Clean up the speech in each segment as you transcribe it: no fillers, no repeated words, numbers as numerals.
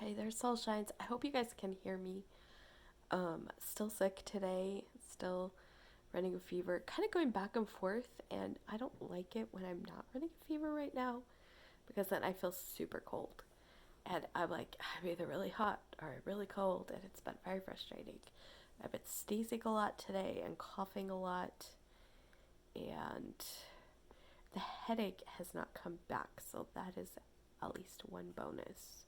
Hey there, soul shines. I hope you guys can hear me. Still sick today, still running a fever, kind of going back and forth, and I don't like it when I'm not running a fever right now because then I feel super cold. And I'm like, I'm either really hot or really cold, and it's been very frustrating. I've been sneezing a lot today and coughing a lot, and the headache has not come back, so that is at least one bonus.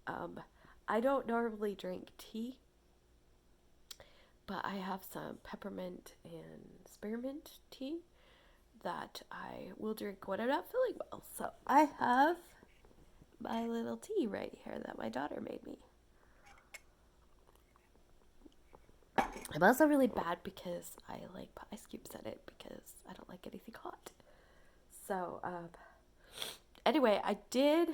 Um, I don't normally drink tea, but I have some peppermint and spearmint tea that I will drink when I'm not feeling well. So I have my little tea right here that my daughter made me. I'm also really bad because I like put ice cubes in it because I don't like anything hot. So, anyway, I did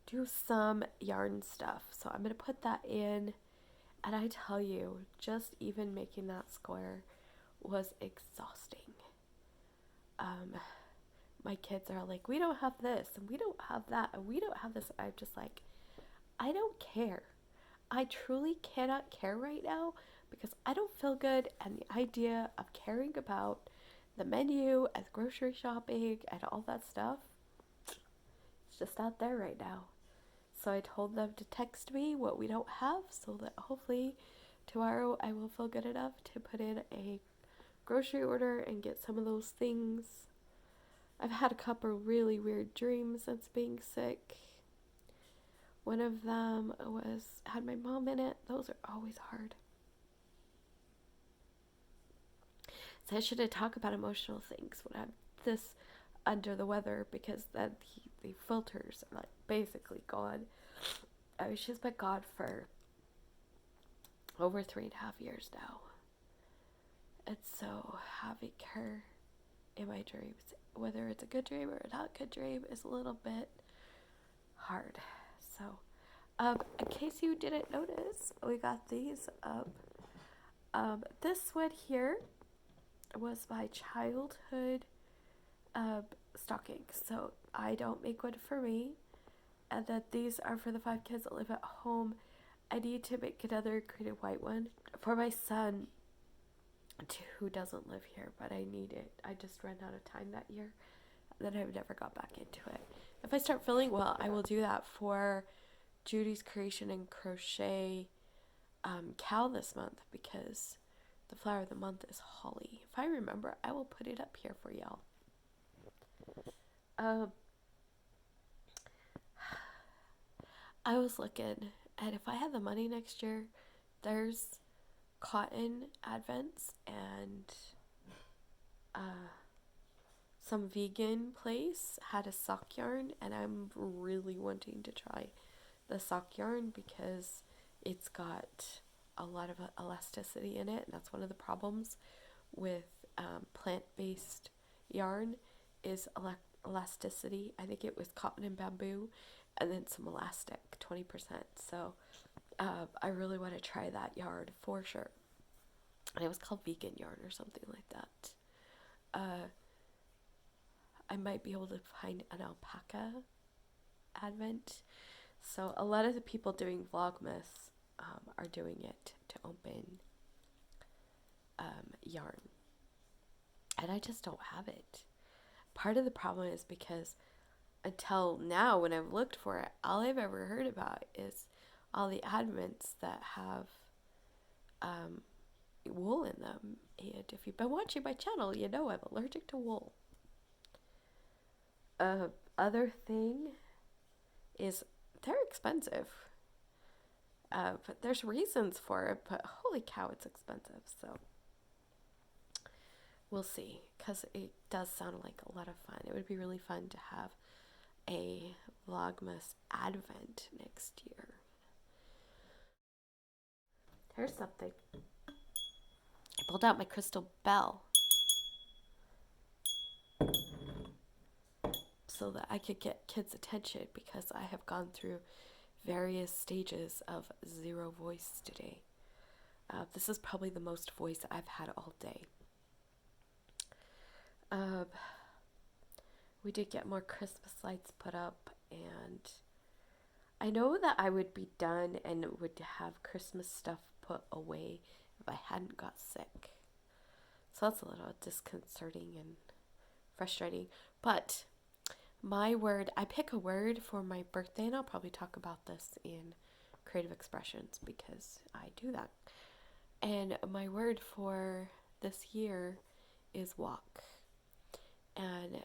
do some yarn stuff. So I'm going to put that in. And I tell you, just even making that square was exhausting. Um, my kids are like, we don't have this, and we don't have that, and we don't have this. I'm just like, I don't care. I truly cannot care right now because I don't feel good, and the idea of caring about the menu and grocery shopping and all that stuff, it's just not there right now. So I told them to text me what we don't have so that hopefully tomorrow I will feel good enough to put in a grocery order and get some of those things. I've had a couple really weird dreams since being sick. One of them had my mom in it. Those are always hard. So I shouldn't talk about emotional things when I'm this under the weather because then the filters are like basically gone. I mean, she's been gone for over 3.5 years now. And so having her in my dreams, whether it's a good dream or a not good dream, is a little bit hard. So, in case you didn't notice, we got these up. This one here was my childhood stocking. So I don't make one for me, and then these are for the 5 kids that live at home. I need to make another green and white one for my son, who doesn't live here, but I need it. I just ran out of time that year. Then I've never got back into it. If I start feeling well, I will do that for Judy's Creation and Crochet Cal this month because the flower of the month is holly. If I remember, I will put it up here for y'all. I was looking, and if I had the money next year, there's cotton advents and some vegan place had a sock yarn, and I'm really wanting to try the sock yarn because it's got a lot of elasticity in it, and that's one of the problems with plant-based yarn is elasticity. I think it was cotton and bamboo and then some elastic, 20%. So I really want to try that yarn for sure. And it was called vegan yarn or something like that. I might be able to find an alpaca advent. So a lot of the people doing Vlogmas are doing it to open yarn. And I just don't have it. Part of the problem is because until now, when I've looked for it, all I've ever heard about is all the advents that have wool in them. And if you've been watching my channel, you know I'm allergic to wool. Other thing is they're expensive. But there's reasons for it, but holy cow, it's expensive. So we'll see, because it does sound like a lot of fun. It would be really fun to have a Vlogmas Advent next year. Here's something. I pulled out my crystal bell so that I could get kids' attention because I have gone through various stages of zero voice today. This is probably the most voice I've had all day. We did get more Christmas lights put up, and I know that I would be done and would have Christmas stuff put away if I hadn't got sick. So that's a little disconcerting and frustrating. But my word, I pick a word for my birthday, and I'll probably talk about this in creative expressions because I do that. And my word for this year is walk. And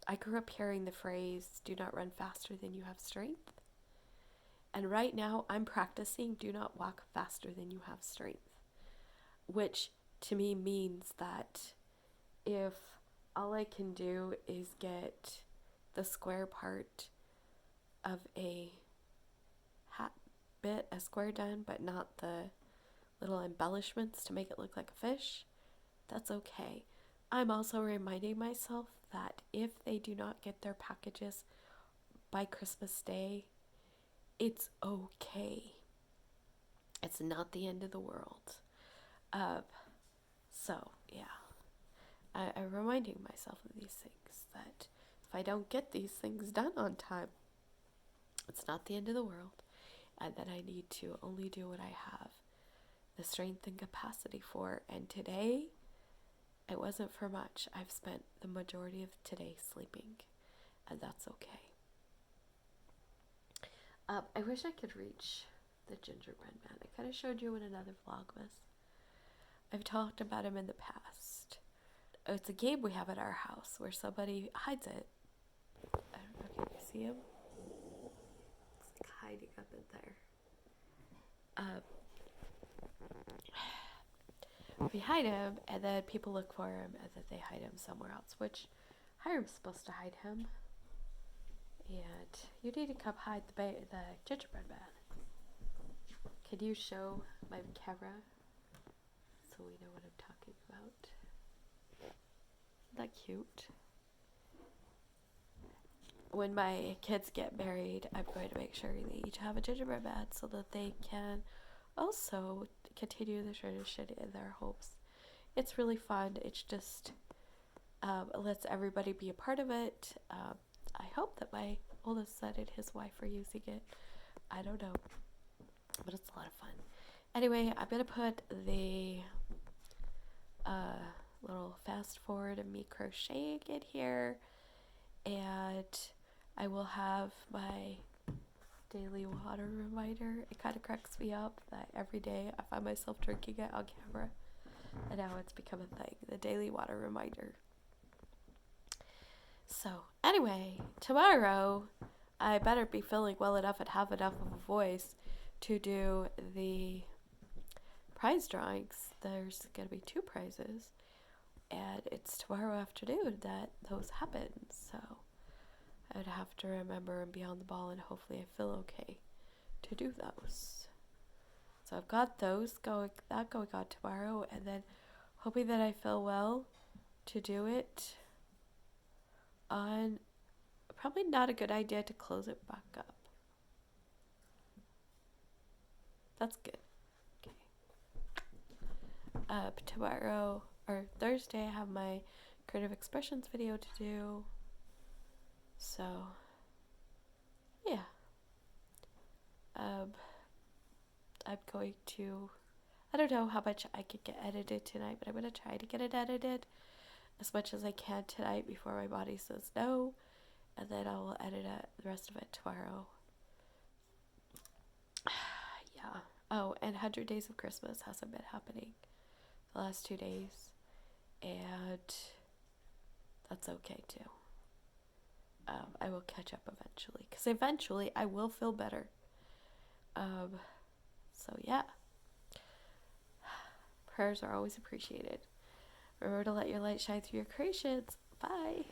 I grew up hearing the phrase, do not run faster than you have strength. And right now I'm practicing do not walk faster than you have strength, which to me means that if all I can do is get the square part of a hat bit, a square done, but not the little embellishments to make it look like a fish, that's okay. I'm also reminding myself that if they do not get their packages by Christmas Day, it's okay. It's not the end of the world. So, yeah. I'm reminding myself of these things, that if I don't get these things done on time, it's not the end of the world, and that I need to only do what I have the strength and capacity for. And today, it wasn't for much. I've spent the majority of today sleeping, and that's okay. I wish I could reach the gingerbread man. I kind of showed you in another Vlogmas. I've talked about him in the past. It's a game we have at our house where somebody hides it. I don't know, can you see him? It's like hiding up in there. We hide him, and then people look for him, and then they hide him somewhere else, which Hiram's supposed to hide him. And you need to come hide the gingerbread man. Can you show my camera so we know what I'm talking about? Isn't that cute? When my kids get married, I'm going to make sure they each have a gingerbread man so that they can also continue the tradition in their homes. It's really fun. It's just lets everybody be a part of it. I hope that my oldest son and his wife are using it. I don't know, but it's a lot of fun. Anyway, I'm going to put the little fast forward of me crocheting in here, and I will have my daily water reminder. It kind of cracks me up that every day I find myself drinking it on camera, and now it's become a thing, the daily water reminder. So anyway, tomorrow I better be feeling well enough and have enough of a voice to do the prize drawings. There's going to be 2 prizes, and it's tomorrow afternoon that those happen. So I would have to remember and be on the ball, and hopefully I feel okay to do those. So I've got those going on tomorrow, and then hoping that I feel well to do it on. Probably not a good idea to close it back up. That's good. Okay. Tomorrow or Thursday, I have my creative expressions video to do. So, yeah. I'm going to. I don't know how much I could get edited tonight, but I'm going to try to get it edited as much as I can tonight before my body says no. And then I will edit the rest of it tomorrow. Yeah. Oh, and 100 Days of Christmas hasn't been happening the last 2 days. And that's okay too. I will catch up eventually. Because eventually I will feel better. So yeah. Prayers are always appreciated. Remember to let your light shine through your creations. Bye.